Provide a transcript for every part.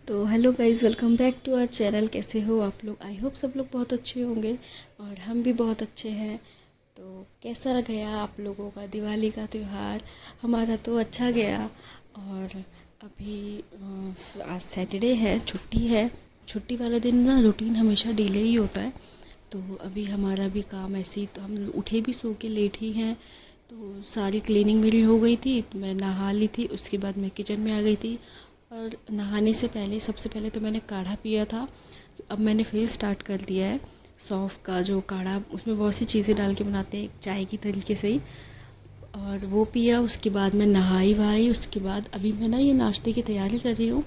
तो hello guys, welcome back to our channel. कैसे हो आप लोग? आई होप सब लोग बहुत अच्छे होंगे और हम भी बहुत अच्छे हैं। तो कैसा गया आप लोगों का दिवाली का त्यौहार? हमारा तो अच्छा गया। और अभी आज सैटरडे है, छुट्टी है। छुट्टी वाले दिन ना रूटीन हमेशा डिले ही होता है। तो अभी हमारा भी काम ऐसे ही, तो हम उठे भी सो के लेट ही हैं। तो सारी क्लीनिंग मेरी हो गई थी, तो मैं नहा ली थी। उसके बाद मैं किचन में आ गई थी। और नहाने से पहले सबसे पहले तो मैंने काढ़ा पिया था। अब मैंने फिर स्टार्ट कर दिया है सौंफ का जो काढ़ा, उसमें बहुत सी चीज़ें डाल के बनाते हैं चाय की तरीके से ही। और वो पिया, उसके बाद मैं नहाई वहाई। उसके बाद अभी मैं ना ये नाश्ते की तैयारी कर रही हूँ।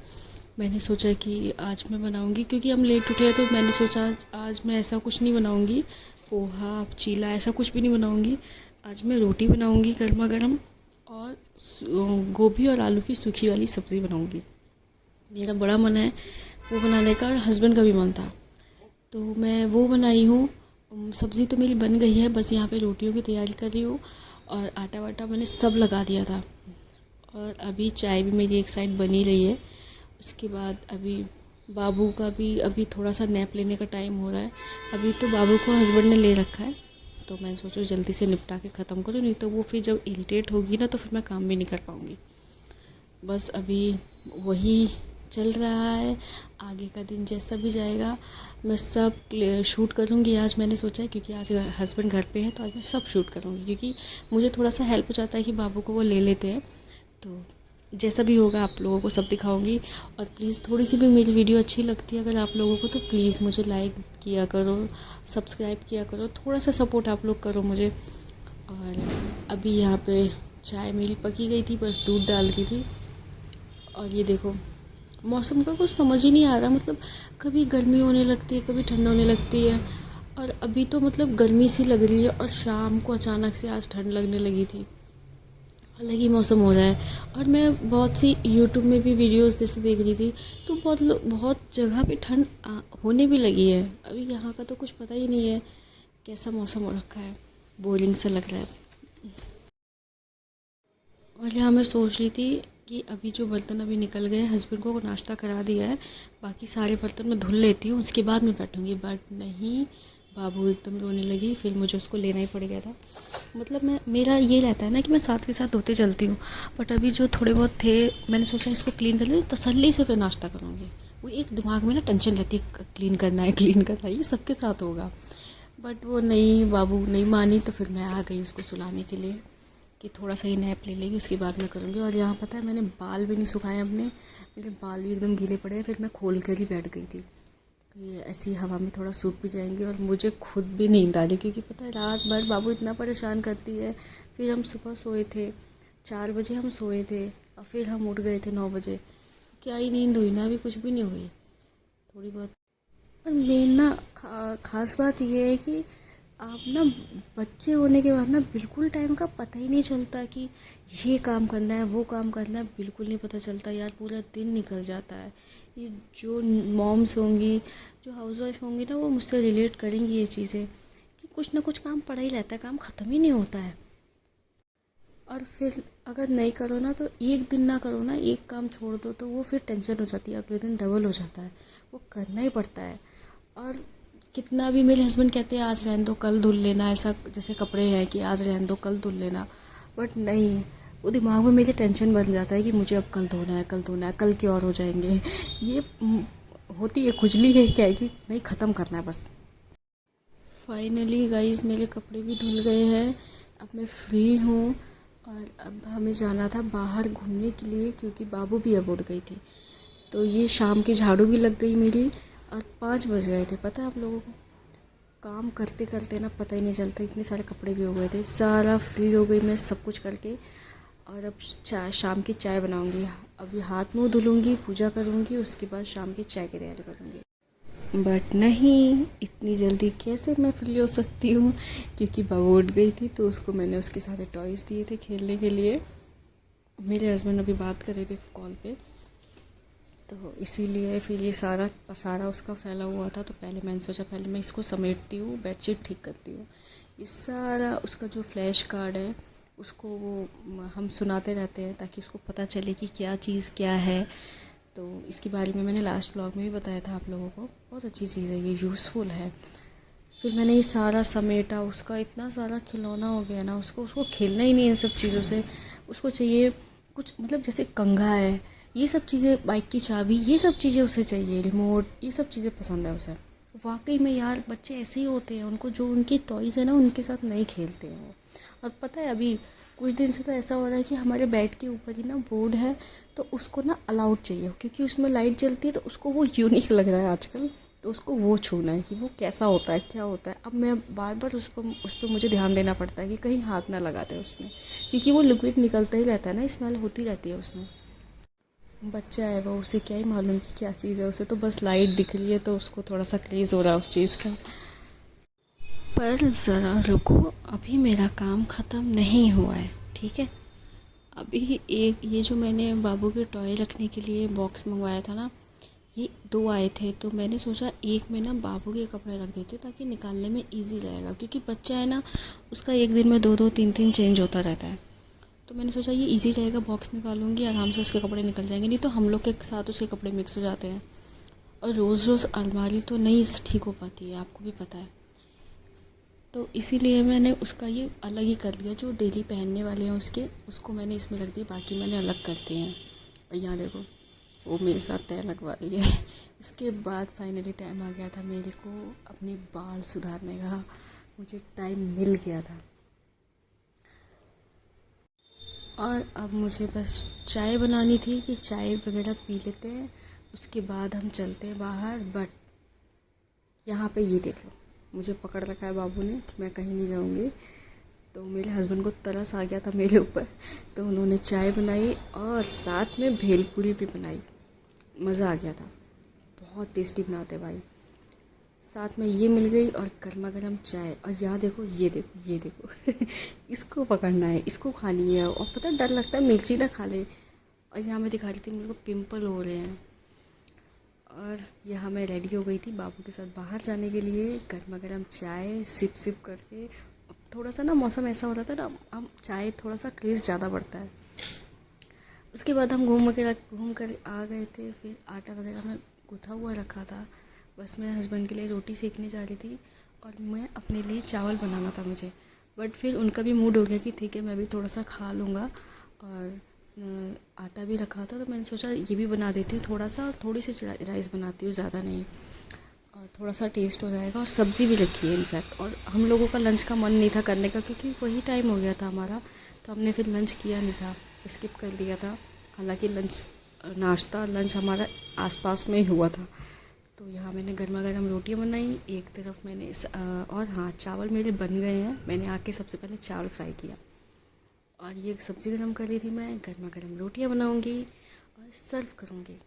मैंने सोचा कि आज मैं बनाऊँगी, क्योंकि हम लेट उठे हैं, तो मैंने सोचा आज मैं ऐसा कुछ नहीं बनाऊँगी, पोहा चीला ऐसा कुछ भी नहीं बनाऊँगी। आज मैं रोटी बनाऊँगी गर्मा गर्म, और गोभी और आलू की सूखी वाली सब्ज़ी बनाऊँगी। मेरा बड़ा मन है वो बनाने का, और हस्बैंड का भी मन था, तो मैं वो बनाई हूँ। सब्ज़ी तो मेरी बन गई है, बस यहाँ पे रोटियों की तैयारी कर रही हूँ। और आटा वाटा मैंने सब लगा दिया था। और अभी चाय भी मेरी एक साइड बनी रही है। उसके बाद अभी बाबू का भी अभी थोड़ा सा नैप लेने का टाइम हो रहा है। अभी तो बाबू को हस्बैंड ने ले रखा है, तो मैं सोचूं जल्दी से निपटा के ख़त्म करूँ, नहीं तो वो फिर जब इरिटेट होगी ना तो फिर मैं काम भी नहीं कर पाऊँगी। बस अभी वही चल रहा है। आगे का दिन जैसा भी जाएगा मैं सब शूट करूँगी। आज मैंने सोचा है, क्योंकि आज हस्बैंड घर पे है, तो आज मैं सब शूट करूँगी, क्योंकि मुझे थोड़ा सा हेल्प हो जाता है कि बाबू को वो ले लेते हैं। तो जैसा भी होगा आप लोगों को सब दिखाऊंगी। और प्लीज़ थोड़ी सी भी मेरी वीडियो अच्छी लगती है अगर आप लोगों को, तो प्लीज़ मुझे लाइक किया करो, सब्सक्राइब किया करो, थोड़ा सा सपोर्ट आप लोग करो मुझे। और अभी यहाँ पे चाय मेरी पकी गई थी, बस दूध डाल रही थी। और ये देखो, मौसम का कुछ समझ ही नहीं आ रहा, मतलब कभी गर्मी होने लगती है, कभी ठंड होने लगती है। और अभी तो मतलब गर्मी सी लग रही है, और शाम को अचानक से आज ठंड लगने लगी थी। अलग ही मौसम हो रहा है। और मैं बहुत सी यूट्यूब में भी वीडियोस जैसे देख रही थी, तो बहुत जगह पे ठंड होने भी लगी है। अभी यहाँ का तो कुछ पता ही नहीं है कैसा मौसम हो रखा है, बोरिंग सा लग रहा है। और यहाँ मैं सोच रही थी कि अभी जो बर्तन अभी निकल गए, हस्बैंड को नाश्ता करा दिया है, बाकी सारे बर्तन मैं धुल लेती हूँ, उसके बाद मैं बैठूँगी। बट नहीं, बाबू एकदम रोने लगी, फिर मुझे उसको लेना ही पड़ गया था। मतलब मेरा ये रहता है ना कि मैं साथ के साथ धोते चलती हूँ। बट अभी जो थोड़े बहुत थे, मैंने सोचा इसको क्लीन कर ले, तसल्ली से फिर नाश्ता करूँगी। वो एक दिमाग में ना टेंशन रहती है, क्लीन करना है क्लीन करना है, ये सबके साथ होगा। बट वो नहीं, बाबू नहीं मानी, तो फिर मैं आ गई उसको सुलाने के लिए कि थोड़ा सा ही नैप ले लेगी, उसके बाद मैं करूँगी। और यहाँ पता है, मैंने बाल भी नहीं सुखाए अपने, मेरे बाल भी एकदम गीले पड़े हैं। फिर मैं खोल कर ही बैठ गई थी कि ऐसी हवा में थोड़ा सूख भी जाएंगे। और मुझे खुद भी नींद आ रही, क्योंकि पता है रात भर बाबू इतना परेशान करती है। फिर हम सुबह सोए थे 4 बजे, हम सोए थे, और फिर हम उठ गए थे 9 बजे। क्या ही नींद हुई ना, अभी कुछ भी नहीं हुई, थोड़ी बहुत। और मेन ना ख़ास बात ये है कि आप ना बच्चे होने के बाद ना बिल्कुल टाइम का पता ही नहीं चलता कि ये काम करना है वो काम करना है, बिल्कुल नहीं पता चलता यार, पूरा दिन निकल जाता है। ये जो मॉम्स होंगी, जो हाउसवाइफ होंगी ना, वो मुझसे रिलेट करेंगी ये चीज़ें, कि कुछ ना कुछ काम पड़ा ही रहता है, काम ख़त्म ही नहीं होता है। और फिर अगर नहीं करो ना, तो एक दिन ना करो ना, एक काम छोड़ दो, तो वो फिर टेंशन हो जाती है, अगले दिन डबल हो जाता है, वो करना ही पड़ता है। और कितना भी मेरे हस्बैंड कहते हैं आज रहने दो कल धुल लेना, ऐसा जैसे कपड़े हैं कि आज रहने दो कल धुल लेना, बट नहीं, वो दिमाग में मेरे टेंशन बन जाता है कि मुझे अब कल धोना है, कल धोना है, कल के और हो जाएंगे। ये होती है खुजली है, क्या है कि नहीं, ख़त्म करना है बस। फाइनली गाइस, मेरे कपड़े भी धुल गए हैं, अब मैं फ्री हूँ। और अब हमें जाना था बाहर घूमने के लिए, क्योंकि बाबू भी अब उठ गई थी। तो ये शाम की झाड़ू भी लग गई मेरी, और 5 बज गए थे, पता है आप लोगों को। काम करते करते ना पता ही नहीं चलता, इतने सारे कपड़े भी हो गए थे, सारा फ्री हो गई मैं सब कुछ करके। और अब चाय, शाम की चाय बनाऊंगी। अभी हाथ मुंह धुलूँगी, पूजा करूँगी, उसके बाद शाम की चाय की तैयारी करूँगी। बट नहीं, इतनी जल्दी कैसे मैं फ्री हो सकती हूँ, क्योंकि बहू उठ गई थी, तो उसको मैंने उसके सारे टॉयज़ दिए थे खेलने के लिए। मेरे हस्बैंड अभी बात कर रहे थे कॉल पे, तो इसीलिए फिर ये सारा पसारा उसका फैला हुआ था। तो पहले मैंने सोचा पहले मैं इसको समेटती हूँ, बेडशीट ठीक करती हूँ। ये सारा उसका जो फ्लैश कार्ड है, उसको वो हम सुनाते रहते हैं ताकि उसको पता चले कि क्या चीज़ क्या है। तो इसके बारे में मैंने लास्ट ब्लॉग में भी बताया था आप लोगों को। बहुत अच्छी चीज़ है ये, यूज़फुल है। फिर मैंने ये सारा समेटा, उसका इतना सारा खिलौना हो गया ना, उसको उसको खेलना ही नहीं इन सब चीज़ों से। उसको चाहिए कुछ, मतलब जैसे कंघा है, ये सब चीज़ें, बाइक की चाबी, ये सब चीज़ें उसे चाहिए, रिमोट, ये सब चीज़ें पसंद है उसे। वाकई में यार, बच्चे ऐसे ही होते हैं, उनको जो उनकी टॉयज़ है ना उनके साथ नहीं खेलते हैं वो। और पता है अभी कुछ दिन से तो ऐसा हो रहा है कि हमारे बेड के ऊपर ही ना बोर्ड है, तो उसको ना अलाउड चाहिए, क्योंकि उसमें लाइट जलती है तो उसको वो यूनिक लग रहा है आजकल। तो उसको वो छूना है कि वो कैसा होता है, क्या होता है। अब मैं बार बार उस पर मुझे ध्यान देना पड़ता है कि कहीं हाथ ना लगा दे उसमें, क्योंकि वो लिक्विड निकलता ही रहता है ना, स्मेल होती रहती है उसमें। बच्चा है वो, उसे क्या ही मालूम कि क्या चीज़ है। उसे तो बस लाइट दिख रही है तो उसको थोड़ा सा क्रेज़ हो रहा है उस चीज़ का। पर ज़रा रुको, अभी मेरा काम ख़त्म नहीं हुआ है, ठीक है। अभी एक ये जो मैंने बाबू के टॉय रखने के लिए बॉक्स मंगवाया था ना, ये 2 आए थे, तो मैंने सोचा एक में ना बाबू के कपड़े रख देती हूँ ताकि निकालने में इजी रहेगा, क्योंकि बच्चा है ना, उसका एक दिन में 2-2 3-3 चेंज होता रहता है। तो मैंने सोचा ये इजी रहेगा, बॉक्स निकालूंगी आराम से, उसके कपड़े निकल जाएंगे। नहीं तो हम लोग के साथ उसके कपड़े मिक्स हो जाते हैं, और रोज़ रोज़ अलमारी तो नहीं ठीक हो पाती है, आपको भी पता है। तो इसीलिए मैंने उसका ये अलग ही कर दिया, जो डेली पहनने वाले हैं उसके, उसको मैंने इसमें रख दिया, बाकी मैंने अलग कर दिए हैं। और यहाँ देखो, वो मेरे साथ तय लगवा रही है। इसके बाद फाइनली टाइम आ गया था मेरे को अपने बाल सुधारने का, मुझे टाइम मिल गया था। और अब मुझे बस चाय बनानी थी कि चाय वगैरह पी लेते हैं, उसके बाद हम चलते हैं बाहर। बट यहाँ पे ये देख लो, मुझे पकड़ रखा है बाबू ने कि मैं कहीं नहीं जाऊँगी। तो मेरे हस्बैंड को तरस आ गया था मेरे ऊपर, तो उन्होंने चाय बनाई और साथ में भेलपूरी भी बनाई। मज़ा आ गया था, बहुत टेस्टी बनाते भाई। साथ में ये मिल गई और गर्मा गर्म चाय। और यहाँ देखो, ये देखो, ये देखो इसको पकड़ना है, इसको खानी है। और पता है, डर लगता है मिर्ची ना खा ले। और यहाँ मैं दिखा रही थी मेरे को पिंपल हो रहे हैं। और यहाँ मैं रेडी हो गई थी बाबू के साथ बाहर जाने के लिए, गर्मा गर्म चाय सिप सिप करके। अब थोड़ा सा ना मौसम ऐसा हो रहा था ना, अब चाय थोड़ा सा क्रेज़ ज़्यादा बढ़ता है। उसके बाद हम घूम कर आ गए थे। फिर आटा वगैरह में गूँथा हुआ रखा था, बस मैं हस्बैंड के लिए रोटी सेकने जा रही थी और मैं अपने लिए चावल बनाना था मुझे। बट फिर उनका भी मूड हो गया कि ठीक है, मैं भी थोड़ा सा खा लूँगा। और आटा भी रखा था तो मैंने सोचा ये भी बना देती हूँ थोड़ा सा, और थोड़ी सी राइस बनाती हूँ, ज़्यादा नहीं, और थोड़ा सा टेस्ट हो जाएगा। और सब्ज़ी भी रखी है इनफैक्ट। और हम लोगों का लंच का मन नहीं था करने का, क्योंकि वही टाइम हो गया था हमारा, तो हमने फिर लंच किया नहीं था, स्किप कर दिया था। हालांकि नाश्ता लंच हमारा आसपास में ही हुआ था। तो यहाँ मैंने गर्मा गर्म रोटियाँ बनाई, एक तरफ मैंने और हाँ, चावल मेरे बन गए हैं। मैंने आके सबसे पहले चावल फ्राई किया, और ये सब्ज़ी गर्म कर रही थी मैं, गर्मा गर्म रोटियाँ बनाऊँगी और सर्व करूँगी।